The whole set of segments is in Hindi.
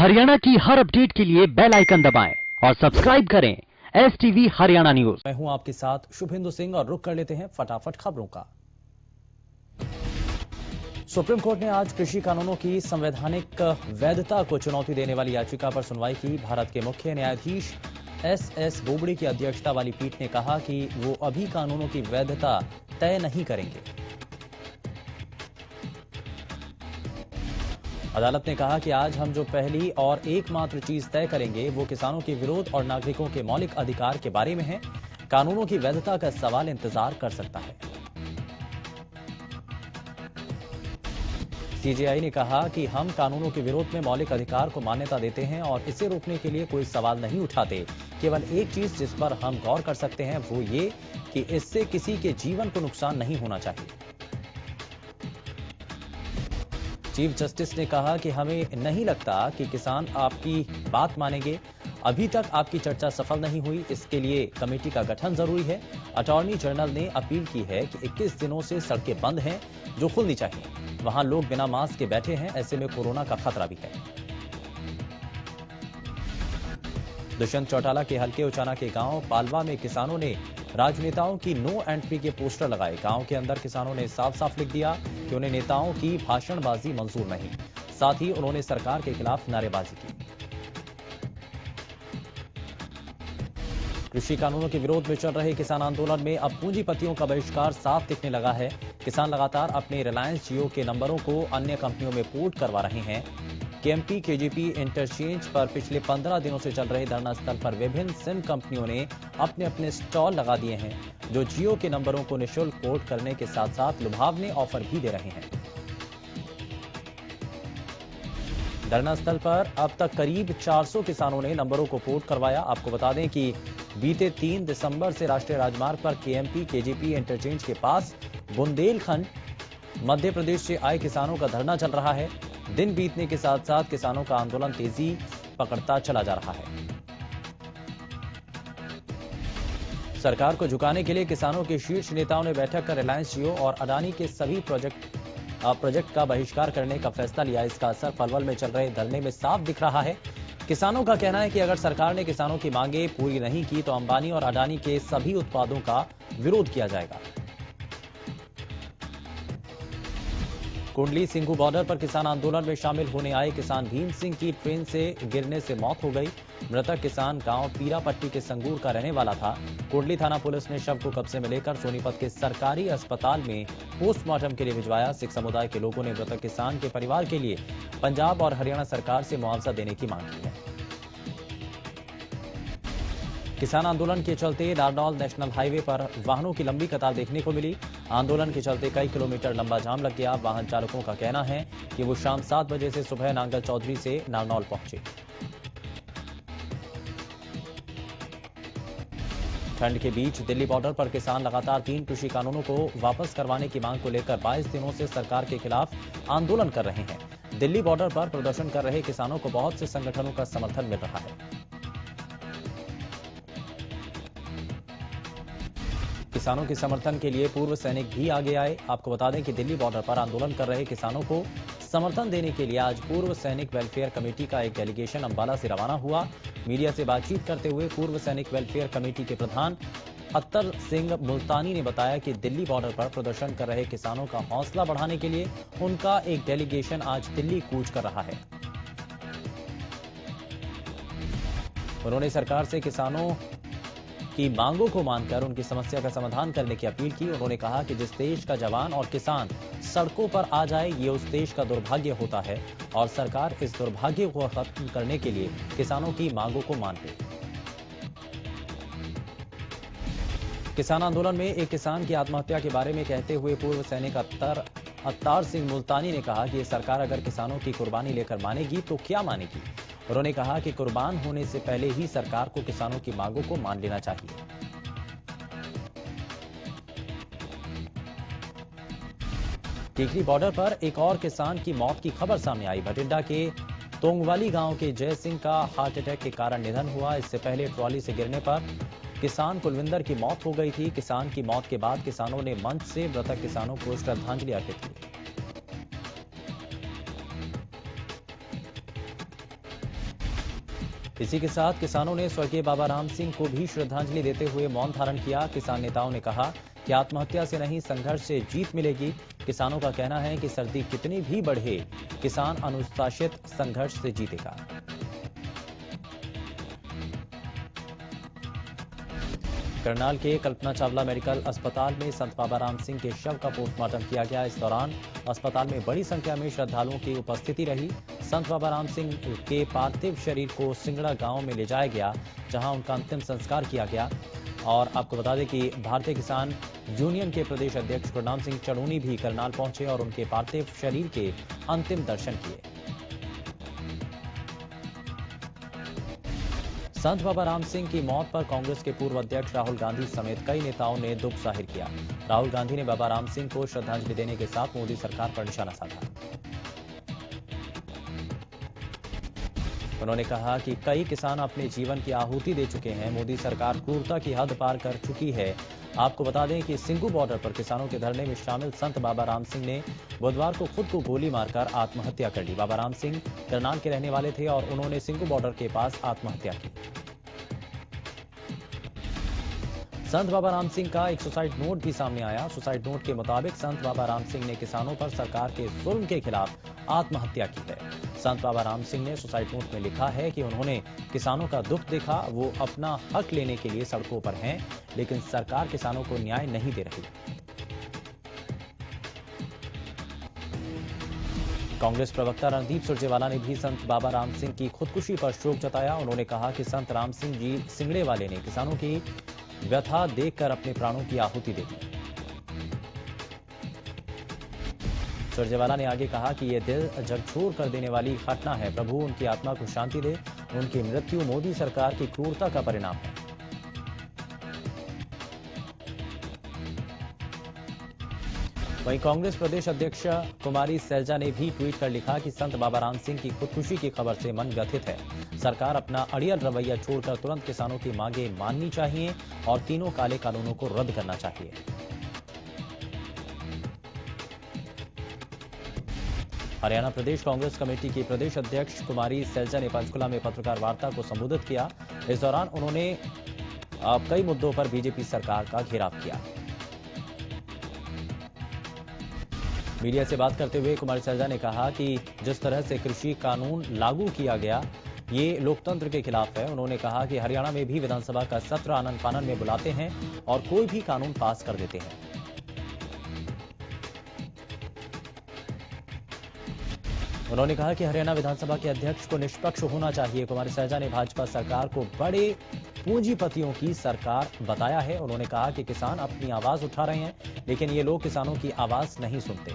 हरियाणा की हर अपडेट के लिए बेल आइकन दबाएं और सब्सक्राइब करें STV हरियाणा न्यूज। मैं हूं आपके साथ शुभेंदु सिंह और रुक कर लेते हैं फटाफट खबरों का। सुप्रीम कोर्ट ने आज कृषि कानूनों की संवैधानिक वैधता को चुनौती देने वाली याचिका पर सुनवाई की। भारत के मुख्य न्यायाधीश SS बोबड़े की अध्यक्षता वाली पीठ ने कहा कि वो अभी कानूनों की वैधता तय नहीं करेंगे। अदालत ने कहा कि आज हम जो पहली और एकमात्र चीज तय करेंगे वो किसानों के विरोध और नागरिकों के मौलिक अधिकार के बारे में है। कानूनों की वैधता का सवाल इंतजार कर सकता है। CJI ने कहा कि हम कानूनों के विरोध में मौलिक अधिकार को मान्यता देते हैं और इसे रोकने के लिए कोई सवाल नहीं उठाते। केवल एक चीज जिस पर हम गौर कर सकते हैं वो ये कि इससे किसी के जीवन को नुकसान नहीं होना चाहिए। चीफ जस्टिस ने कहा कि हमें नहीं लगता कि किसान आपकी बात मानेंगे। अभी तक आपकी चर्चा सफल नहीं हुई, इसके लिए कमेटी का गठन जरूरी है। अटॉर्नी जनरल ने अपील की है कि 21 दिनों से सड़कें बंद हैं जो खुलनी चाहिए। वहां लोग बिना मास्क के बैठे हैं, ऐसे में कोरोना का खतरा भी है। दुष्यंत चौटाला के हल्के उचाना के गांव पालवा में किसानों ने राजनेताओं की नो एंट्री के पोस्टर लगाए। गांव के अंदर किसानों ने साफ साफ लिख दिया कि उन्हें नेताओं की भाषणबाजी मंजूर नहीं। साथ ही उन्होंने सरकार के खिलाफ नारेबाजी की। कृषि कानूनों के विरोध में चल रहे किसान आंदोलन में अब पूंजीपतियों का बहिष्कार साफ दिखने लगा है। किसान लगातार अपने रिलायंस जियो के नंबरों को अन्य कंपनियों में पोर्ट करवा रहे हैं। KMP KGP इंटरचेंज पर पिछले 15 दिनों से चल रहे धरना स्थल पर विभिन्न सिम कंपनियों ने अपने अपने स्टॉल लगा दिए हैं, जो जियो के नंबरों को निःशुल्क पोर्ट करने के साथ साथ लुभावने ऑफर भी दे रहे हैं। धरना स्थल पर अब तक करीब 400 किसानों ने नंबरों को पोर्ट करवाया। आपको बता दें कि बीते 3 दिसंबर से राष्ट्रीय राजमार्ग पर KMP KGP इंटरचेंज के पास बुंदेलखंड मध्य प्रदेश से आए किसानों का धरना चल रहा है। दिन बीतने के साथ साथ किसानों का आंदोलन तेजी पकड़ता चला जा रहा है। सरकार को झुकाने के लिए किसानों के शीर्ष नेताओं ने बैठक कर रिलायंस जियो और अडानी के सभी प्रोजेक्ट का बहिष्कार करने का फैसला लिया। इसका असर पलवल में चल रहे धरने में साफ दिख रहा है। किसानों का कहना है कि अगर सरकार ने किसानों की मांगे पूरी नहीं की तो अंबानी और अडानी के सभी उत्पादों का विरोध किया जाएगा। कुंडली सिंघू बॉर्डर पर किसान आंदोलन में शामिल होने आए किसान भीम सिंह की ट्रेन से गिरने से मौत हो गई। मृतक किसान गांव पीरापट्टी के संगूर का रहने वाला था। कुंडली थाना पुलिस ने शव को कब्जे में लेकर सोनीपत के सरकारी अस्पताल में पोस्टमार्टम के लिए भिजवाया। सिख समुदाय के लोगों ने मृतक किसान के परिवार के लिए पंजाब और हरियाणा सरकार से मुआवजा देने की मांग की है। किसान आंदोलन के चलते नारनौल नेशनल हाईवे पर वाहनों की लंबी कतार देखने को मिली। आंदोलन के चलते कई किलोमीटर लंबा जाम लग गया। वाहन चालकों का कहना है कि वो शाम 7 बजे से सुबह नांगल चौधरी से नारनौल पहुंचे। ठंड के बीच दिल्ली बॉर्डर पर किसान लगातार 3 कृषि कानूनों को वापस करवाने की मांग को लेकर 22 दिनों से सरकार के खिलाफ आंदोलन कर रहे हैं। दिल्ली बॉर्डर पर प्रदर्शन कर रहे किसानों को बहुत से संगठनों का समर्थन मिल रहा है। किसानों के समर्थन के लिए पूर्व सैनिक भी आगे आए। आपको बता दें कि दिल्ली बॉर्डर पर आंदोलन कर रहे किसानों को समर्थन देने के लिए आज पूर्व सैनिक वेलफेयर कमेटी का एक डेलीगेशन अंबाला से रवाना हुआ। मीडिया से बातचीत करते हुए पूर्व सैनिक वेलफेयर कमेटी के प्रधान अत्तर सिंह मुल्तानी ने बताया कि दिल्ली बॉर्डर पर प्रदर्शन कर रहे किसानों का हौसला बढ़ाने के लिए उनका एक डेलीगेशन आज दिल्ली कूच कर रहा है। उन्होंने सरकार से किसानों की मांगों को मानकर उनकी समस्या का समाधान करने की अपील की। उन्होंने कहा कि जिस देश का जवान और किसान सड़कों पर आ जाए ये उस देश का दुर्भाग्य होता है और सरकार इस दुर्भाग्य को खत्म करने के लिए किसानों की मांगों को मान ले। किसान आंदोलन में एक किसान की आत्महत्या के बारे में कहते हुए पूर्व सैनिक अत्तार सिंह मुल्तानी ने कहा कि सरकार अगर किसानों की कुर्बानी लेकर मानेगी तो क्या मानेगी। उन्होंने कहा कि कुर्बान होने से पहले ही सरकार को किसानों की मांगों को मान लेना चाहिए। टीकरी बॉर्डर पर एक और किसान की मौत की खबर सामने आई। भटिंडा के तोंगवाली गांव के जय सिंह का हार्ट अटैक के कारण निधन हुआ। इससे पहले ट्रॉली से गिरने पर किसान कुलविंदर की मौत हो गई थी। किसान की मौत के बाद किसानों ने मंच से मृतक किसानों को श्रद्धांजलि अर्पित की। इसी के साथ किसानों ने स्वर्गीय बाबा राम सिंह को भी श्रद्धांजलि देते हुए मौन धारण किया। किसान नेताओं ने कहा कि आत्महत्या से नहीं, संघर्ष से जीत मिलेगी। किसानों का कहना है कि सर्दी कितनी भी बढ़े, किसान अनुशासित संघर्ष से जीतेगा। करनाल के कल्पना चावला मेडिकल अस्पताल में संत बाबा राम सिंह के शव का पोस्टमार्टम किया गया। इस दौरान अस्पताल में बड़ी संख्या में श्रद्धालुओं की उपस्थिति रही। संत बाबा राम सिंह के पार्थिव शरीर को सिंगड़ा गांव में ले जाया गया, जहां उनका अंतिम संस्कार किया गया। और आपको बता दें कि भारतीय किसान यूनियन के प्रदेश अध्यक्ष गुरनाम सिंह चढ़ूनी भी करनाल पहुंचे और उनके पार्थिव शरीर के अंतिम दर्शन किए। संत बाबा राम सिंह की मौत पर कांग्रेस के पूर्व अध्यक्ष राहुल गांधी समेत कई नेताओं ने दुख जाहिर किया। राहुल गांधी ने बाबा राम सिंह को श्रद्धांजलि देने के साथ मोदी सरकार पर निशाना साधा। उन्होंने कहा कि कई किसान अपने जीवन की आहुति दे चुके हैं। मोदी सरकार क्रूरता की हद पार कर चुकी है। आपको बता दें कि सिंगू बॉर्डर पर किसानों के धरने में शामिल संत बाबा राम सिंह ने बुधवार को खुद को गोली मारकर आत्महत्या कर ली। बाबा राम सिंह करनाल के रहने वाले थे और उन्होंने सिंगू बॉर्डर के पास आत्महत्या की। संत बाबा राम सिंह का एक सुसाइड नोट भी सामने आया। सुसाइड नोट के मुताबिक संत बाबा राम सिंह ने किसानों पर सरकार के जुल्म के खिलाफ आत्महत्या की है। संत बाबा राम सिंह ने सुसाइड नोट में लिखा है कि उन्होंने किसानों का दुख देखा, वो अपना हक लेने के लिए सड़कों पर हैं, लेकिन सरकार किसानों को न्याय नहीं दे रही। कांग्रेस प्रवक्ता रणदीप सुरजेवाला ने भी संत बाबा राम सिंह की खुदकुशी पर शोक जताया। उन्होंने कहा कि संत राम सिंह जी सिंगड़े वाले ने किसानों की व्यथा देखकर अपने प्राणों की आहुति दे दी। सुरजेवाला ने आगे कहा कि यह दिल झकझोर कर देने वाली घटना है। प्रभु उनकी आत्मा को शांति दे। उनकी मृत्यु मोदी सरकार की क्रूरता का परिणाम है। वहीं कांग्रेस प्रदेश अध्यक्ष कुमारी सैलजा ने भी ट्वीट कर लिखा कि संत बाबा राम सिंह की खुदकुशी की खबर से मन व्यथित है। सरकार अपना अड़ियल रवैया छोड़कर तुरंत किसानों की मांगे माननी चाहिए और तीनों काले कानूनों को रद्द करना चाहिए। हरियाणा प्रदेश कांग्रेस कमेटी की प्रदेश अध्यक्ष कुमारी सैलजा ने पंचकुला में पत्रकार वार्ता को संबोधित किया। इस दौरान उन्होंने कई मुद्दों पर बीजेपी सरकार का घेराव किया। मीडिया से बात करते हुए कुमारी सैलजा ने कहा कि जिस तरह से कृषि कानून लागू किया गया, ये लोकतंत्र के खिलाफ है। उन्होंने कहा कि हरियाणा में भी विधानसभा का सत्र आनन फानन में बुलाते हैं और कोई भी कानून पास कर देते हैं। उन्होंने कहा कि हरियाणा विधानसभा के अध्यक्ष को निष्पक्ष होना चाहिए। कुमारी सैलजा ने भाजपा सरकार को बड़े पूंजीपतियों की सरकार बताया है। उन्होंने कहा कि किसान अपनी आवाज उठा रहे हैं, लेकिन ये लोग किसानों की आवाज नहीं सुनते।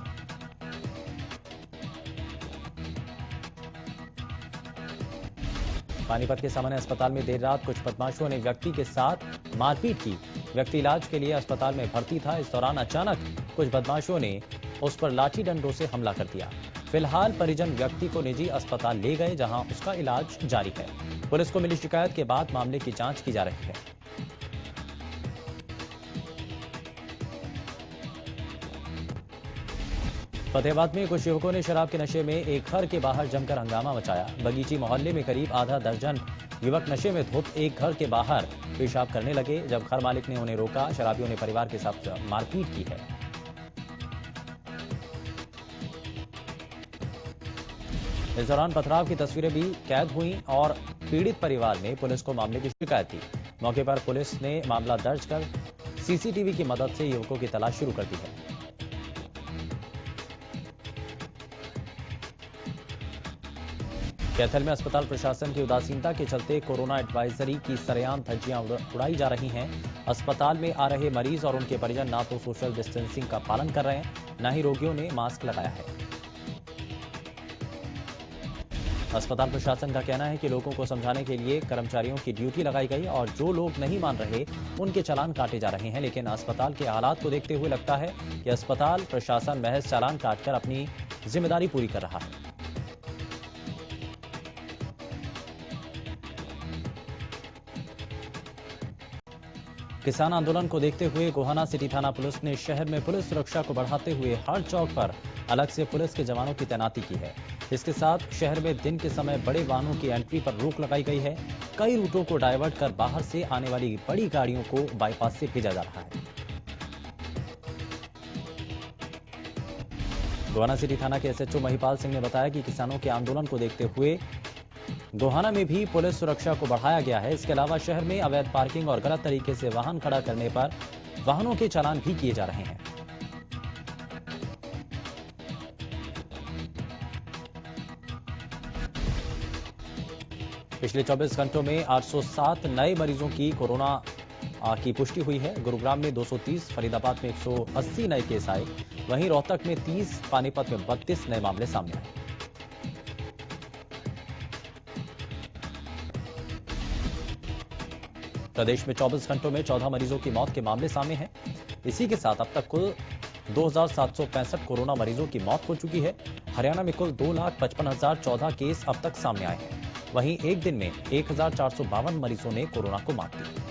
पानीपत के सामान्य अस्पताल में देर रात कुछ बदमाशों ने व्यक्ति के साथ मारपीट की। व्यक्ति इलाज के लिए अस्पताल में भर्ती था। इस दौरान अचानक कुछ बदमाशों ने उस पर लाठी डंडों से हमला कर दिया। फिलहाल परिजन व्यक्ति को निजी अस्पताल ले गए, जहां उसका इलाज जारी है। पुलिस को मिली शिकायत के बाद मामले की जांच की जा रही है। फतेहाबाद में कुछ युवकों ने शराब के नशे में एक घर के बाहर जमकर हंगामा मचाया। बगीची मोहल्ले में करीब आधा दर्जन युवक नशे में धुत एक घर के बाहर पेशाब करने लगे। जब घर मालिक ने उन्हें रोका, शराबियों ने परिवार के साथ मारपीट की है। इस दौरान पथराव की तस्वीरें भी कैद हुई और पीड़ित परिवार ने पुलिस को मामले की शिकायत दी। मौके पर पुलिस ने मामला दर्ज कर सीसीटीवी की मदद से युवकों की तलाश शुरू कर दी है। कैथल में अस्पताल प्रशासन की उदासीनता के चलते कोरोना एडवाइजरी की सरेआम धज्जियां उड़ाई जा रही हैं। अस्पताल में आ रहे मरीज और उनके परिजन ना तो सोशल डिस्टेंसिंग का पालन कर रहे हैं, न ही रोगियों ने मास्क लगाया है। अस्पताल प्रशासन का कहना है कि लोगों को समझाने के लिए कर्मचारियों की ड्यूटी लगाई गई और जो लोग नहीं मान रहे उनके चालान काटे जा रहे हैं। लेकिन अस्पताल के हालात को देखते हुए लगता है कि अस्पताल प्रशासन महज चालान काटकर अपनी जिम्मेदारी पूरी कर रहा है। किसान आंदोलन को देखते हुए गोहाना सिटी थाना पुलिस ने शहर में पुलिस सुरक्षा को बढ़ाते हुए हर चौक पर अलग से पुलिस के जवानों की तैनाती की है। इसके साथ शहर में दिन के समय बड़े वाहनों की एंट्री पर रोक लगाई गई है। कई रूटों को डायवर्ट कर बाहर से आने वाली बड़ी गाड़ियों को बाईपास से भेजा जा रहा है। गोहाना सिटी थाना के एसएचओ महिपाल सिंह ने बताया कि किसानों के आंदोलन को देखते हुए गोहाना में भी पुलिस सुरक्षा को बढ़ाया गया है। इसके अलावा शहर में अवैध पार्किंग और गलत तरीके से वाहन खड़ा करने पर वाहनों के चालान भी किए जा रहे हैं। पिछले 24 घंटों में 807 नए मरीजों की कोरोना की पुष्टि हुई है। गुरुग्राम में 230, फरीदाबाद में 180 नए केस आए। वहीं रोहतक में 30, पानीपत में 32 नए मामले सामने आए। प्रदेश में 24 घंटों में 14 मरीजों की मौत के मामले सामने हैं। इसी के साथ अब तक कुल 2765 कोरोना मरीजों की मौत हो चुकी है। हरियाणा में कुल 2,55,014 केस अब तक सामने आए हैं। वहीं एक दिन में 1,452 मरीजों ने कोरोना को मात दी।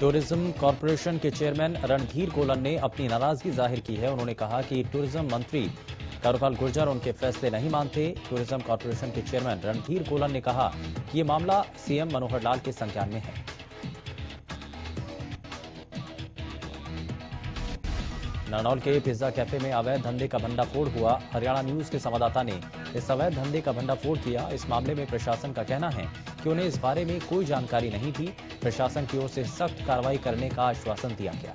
टूरिज्म कॉर्पोरेशन के चेयरमैन रणधीर गोलन ने अपनी नाराजगी जाहिर की है। उन्होंने कहा कि टूरिज्म मंत्री कारोपाल गुर्जर उनके फैसले नहीं मानते। टूरिज्म कॉर्पोरेशन के चेयरमैन रणधीर गोलन ने कहा कि यह मामला सीएम मनोहर लाल के संज्ञान में है। नारनौल के पिज्जा कैफे में अवैध धंधे का भंडाफोड़ हुआ। हरियाणा न्यूज के संवाददाता ने इस अवैध धंधे का भंडाफोड़ किया। इस मामले में प्रशासन का कहना है कि उन्हें इस बारे में कोई जानकारी नहीं थी। प्रशासन की ओर से सख्त कार्रवाई करने का आश्वासन दिया गया।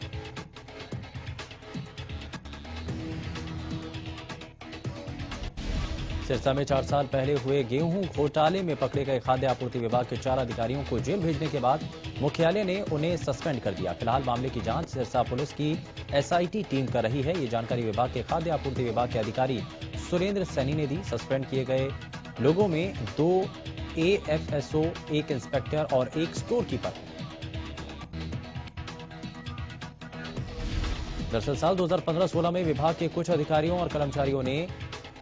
सिरसा में 4 साल पहले हुए गेहूं घोटाले में पकड़े गए खाद्य आपूर्ति विभाग के 4 अधिकारियों को जेल भेजने के बाद मुख्यालय ने उन्हें सस्पेंड कर दिया। फिलहाल मामले की जांच सिरसा पुलिस की एसआईटी टीम कर रही है। ये जानकारी विभाग के खाद्य आपूर्ति विभाग के अधिकारी सुरेंद्र सैनी ने दी। सस्पेंड किए गए लोगों में 2 एएफएसओ, 1 इंस्पेक्टर और 1 स्टोर कीपर है। दरअसल साल 2015-16 में विभाग के कुछ अधिकारियों और कर्मचारियों ने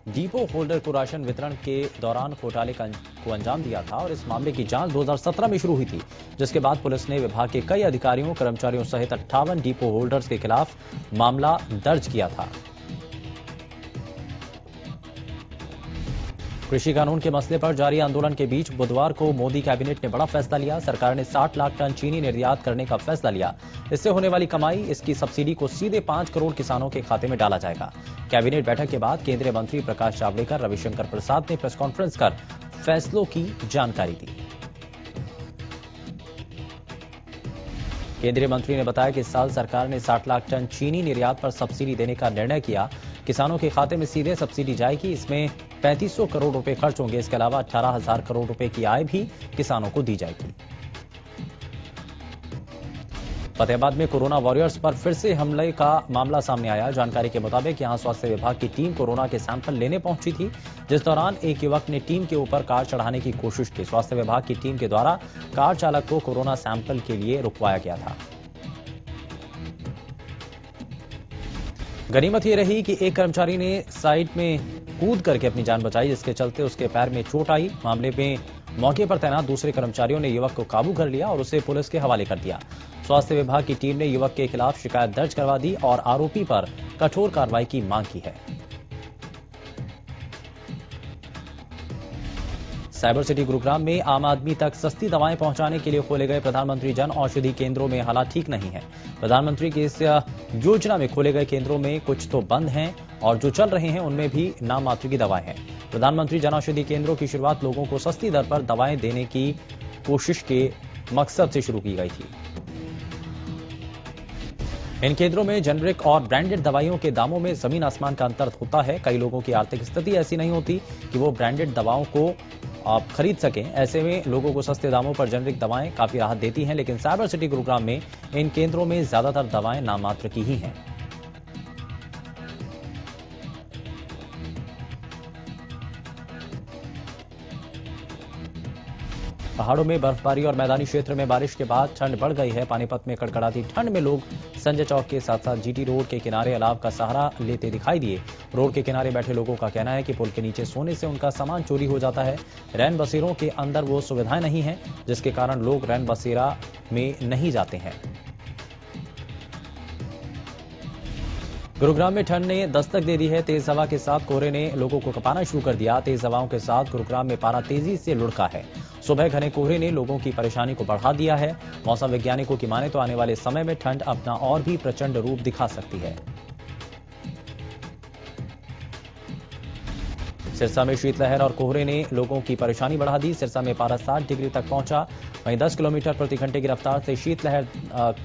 डिपो होल्डर को राशन वितरण के दौरान घोटाले को अंजाम दिया था और इस मामले की जांच 2017 में शुरू हुई थी, जिसके बाद पुलिस ने विभाग के कई अधिकारियों, कर्मचारियों सहित 58 डिपो होल्डर्स के खिलाफ मामला दर्ज किया था। कृषि कानून के मसले पर जारी आंदोलन के बीच बुधवार को मोदी कैबिनेट ने बड़ा फैसला लिया। सरकार ने 60 लाख टन चीनी निर्यात करने का फैसला लिया। इससे होने वाली कमाई, इसकी सब्सिडी को सीधे 5 करोड़ किसानों के खाते में डाला जाएगा। कैबिनेट बैठक के बाद केंद्रीय मंत्री प्रकाश जावड़ेकर, रविशंकर प्रसाद ने प्रेस कॉन्फ्रेंस कर फैसलों की जानकारी दी। केंद्रीय मंत्री ने बताया कि इस साल सरकार ने 60 लाख टन चीनी निर्यात पर सब्सिडी देने का निर्णय किया। किसानों के खाते में सीधे सब्सिडी जाएगी। इसमें 3500 करोड़ रुपए खर्च होंगे। इसके अलावा 18,000 करोड़ रुपए की आय भी किसानों को दी जाएगी। फतेहाबाद में कोरोना वॉरियर्स पर फिर से हमले का मामला सामने आया। जानकारी के मुताबिक यहां स्वास्थ्य विभाग की टीम कोरोना के सैंपल लेने पहुंची थी, जिस दौरान एक युवक ने टीम के ऊपर कार चढ़ाने की कोशिश की। स्वास्थ्य विभाग की टीम के द्वारा कार चालक को कोरोना सैंपल के लिए रुकवाया गया था। गनीमत यह रही कि एक कर्मचारी ने साइड में कूद करके अपनी जान बचाई, जिसके चलते उसके पैर में चोट आई। मामले में मौके पर तैनात दूसरे कर्मचारियों ने युवक को काबू कर लिया और उसे पुलिस के हवाले कर दिया। स्वास्थ्य विभाग की टीम ने युवक के खिलाफ शिकायत दर्ज करवा दी और आरोपी पर कठोर कार्रवाई की मांग की है। साइबर सिटी गुरुग्राम में आम आदमी तक सस्ती दवाएं पहुंचाने के लिए खोले गए प्रधानमंत्री जन औषधि केंद्रों में हालात ठीक नहीं है। प्रधानमंत्री की इस योजना में खोले गए केंद्रों में कुछ तो बंद हैं और जो चल रहे हैं उनमें भी नाम मात्र की दवाएं हैं। प्रधानमंत्री जन औषधि केंद्रों की शुरुआत लोगों को सस्ती दर पर दवाएं देने की कोशिश के मकसद से शुरू की गई थी। इन केंद्रों में जेनरिक और ब्रांडेड दवाइयों के दामों में जमीन आसमान का अंतर होता है। कई लोगों की आर्थिक स्थिति ऐसी नहीं होती कि वो ब्रांडेड दवाओं को आप खरीद सकें। ऐसे में लोगों को सस्ते दामों पर जेनरिक दवाएं काफी राहत देती हैं, लेकिन साइबर सिटी गुरुग्राम में इन केंद्रों में ज्यादातर दवाएं नाम मात्र की ही हैं। पहाड़ों में बर्फबारी और मैदानी क्षेत्र में बारिश के बाद ठंड बढ़ गई है। पानीपत में कड़कड़ाती ठंड में लोग संजय चौक के साथ साथ जीटी रोड के किनारे अलाव का सहारा लेते दिखाई दिए। रोड के किनारे बैठे लोगों का कहना है कि पुल के नीचे सोने से उनका सामान चोरी हो जाता है। रैन बसेरों के अंदर वो सुविधाएं नहीं हैं, जिसके कारण लोग रैन बसेरा में नहीं जाते हैं। गुरुग्राम में ठंड ने दस्तक दे दी है। तेज हवा के साथ कोहरे ने लोगों को कपाना शुरू कर दिया। तेज हवाओं के साथ गुरुग्राम में पारा तेजी से लुढ़का है। सुबह घने कोहरे ने लोगों की परेशानी को बढ़ा दिया है। मौसम वैज्ञानिकों की माने तो आने वाले समय में ठंड अपना और भी प्रचंड रूप दिखा सकती है। सिरसा में शीतलहर और कोहरे ने लोगों की परेशानी बढ़ा दी। सिरसा में पारा 60 डिग्री तक पहुंचा। वहीं 10 किलोमीटर प्रति घंटे की रफ्तार से शीतलहर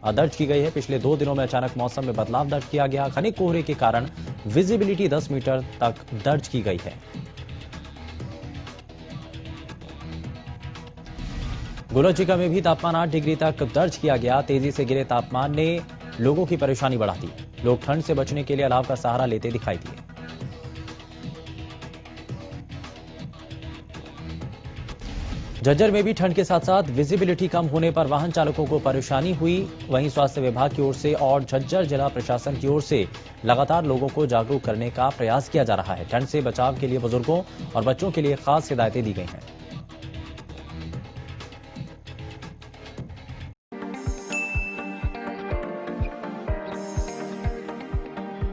दर्ज की गई है। पिछले 2 दिनों में अचानक मौसम में बदलाव दर्ज किया गया। घने कोहरे के कारण विजिबिलिटी 10 मीटर तक दर्ज की गई है। गुलचिका में भी तापमान 8 डिग्री तक दर्ज किया गया। तेजी से गिरे तापमान ने लोगों की परेशानी बढ़ा दी। लोग ठंड से बचने के लिए अलाव का सहारा लेते दिखाई दिए। झज्जर में भी ठंड के साथ साथ विजिबिलिटी कम होने पर वाहन चालकों को परेशानी हुई। वहीं स्वास्थ्य विभाग की ओर से और झज्जर जिला प्रशासन की ओर से लगातार लोगों को जागरूक करने का प्रयास किया जा रहा है। ठंड से बचाव के लिए बुजुर्गों और बच्चों के लिए खास हिदायतें दी गई हैं।